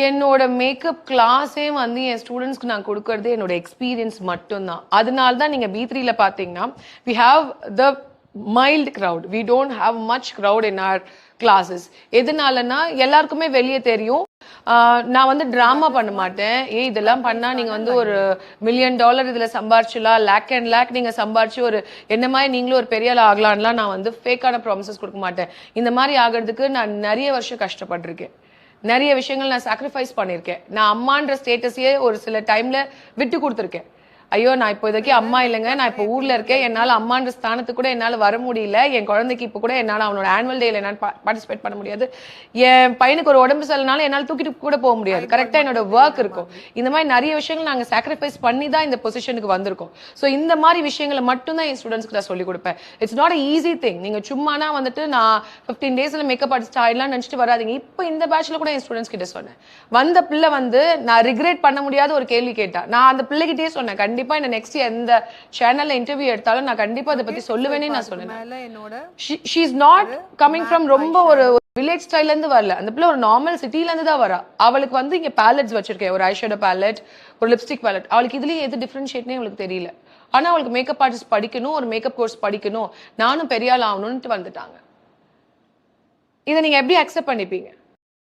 என்னோட மேக்கப் கிளாஸே வந்து என் ஸ்டூடெண்ட்ஸ்க்கு நான் கொடுக்கறதே என்னோட எக்ஸ்பீரியன்ஸ் மட்டும்தான். அதனால தான் நீங்க B3ல பாத்தீங்கன்னா we have the mild crowd, we don't have much crowd in our classes. எதனாலனா எல்லாருக்குமே வெளியே தெரியும். நான் வந்து டிராமா பண்ண மாட்டேன். இதெல்லாம் பண்ணா நீங்க வந்து ஒரு $1 மில்லியன் இதுல சம்பாரிச்சுலாம், லேக் அண்ட் லேக் நீங்க சம்பாரிச்சு ஒரு என்ன மாதிரி நீங்களும் ஒரு பெரிய ஆள் ஆகலாம்லாம் நான் வந்து ஃபேக்கான ப்ராமிசஸ் கொடுக்க மாட்டேன். இந்த மாதிரி ஆகிறதுக்கு நான் நிறைய வருஷம் கஷ்டப்பட்டிருக்கேன். நிறைய விஷயங்கள் நான் சாக்ரிஃபைஸ் பண்ணியிருக்கேன். நான் அம்மான்ற ஸ்டேட்டஸையே ஒரு சில டைம்ல விட்டு கொடுத்துருக்கேன். ஐயோ நான் இப்போதைக்கு அம்மா இல்லைங்க, நான் இப்போ ஊர்ல இருக்கேன், என்னால் அம்மான்ற ஸ்தானத்துக்கு கூட என்னால் வர முடியல, என் குழந்தைக்கு இப்போ கூட என்னால் அவனோட ஆனுவல் டேல என்னால் பார்ட்டிசிபேட் பண்ண முடியாது, என் பையனுக்கு ஒரு உடம்பு சரியில்லைனாலும் என்னால் தூக்கிட்டு கூட போக முடியாது, கரெக்டாக என்னோட ஒர்க் இருக்கும். இந்த மாதிரி நிறைய விஷயங்கள் நாங்கள் சாக்ரிஃபைஸ் பண்ணி தான் இந்த பொசிஷனுக்கு வந்திருக்கோம். ஸோ இந்த மாதிரி விஷயங்களை மட்டும்தான் என் ஸ்டூடெண்ட்ஸ்க்கு நான் சொல்லிக் கொடுப்பேன். It's not a easy thing. நீங்கள் சும்மானா வந்துட்டு நான் 15 டேஸில் மேக்கப் ஆர்டிஸ்ட் ஆயிடலாம் நினச்சிட்டு வராதிங்க. இப்போ இந்த பேட்ச்ல கூட என் ஸ்டூடெண்ட்ஸ் கிட்ட சொன்னேன். வந்த பிள்ளை வந்து நான் ரிக்ரெட் பண்ண முடியாத ஒரு கேள்வி கேட்டா. நான் அந்த பிள்ளைகிட்டே சொன்னேன், கண்டிப்பா இந்த நெக்ஸ்ட் எந்த சேனல்ல இன்டர்வியூ எடுத்தாலும் நான் கண்டிப்பா அதை பத்தி சொல்லுவேனே நான் சொன்னேன். She is not coming from ரொம்ப ஒரு வில்லேஜ் ஸ்டைல்ல இருந்து வரல. அந்த பிள்ளை ஒரு நார்மல் சிட்டில இருந்து தான் வரா. அவளுக்கு வந்து இங்க பேலட்ஸ் வச்சிருக்கேன், ஒரு ஐஷேடோ பேலட், ஒரு லிப்ஸ்டிக் பேலட். அவளுக்கு இதுலயே எது டிஃபரன்ஷியேட்னே அவளுக்கு தெரியல. ஆனா அவளுக்கு மேக்கப் ஆர்டிஸ்ட் படிக்கணும், ஒரு மேக்கப் கோர்ஸ் படிக்கணும், நானும் பெரிய ஆள் ஆகணும்னு வந்துட்டாங்க. இதை நீங்க எப்படி அக்செப்ட் பண்ணிப்பீங்க?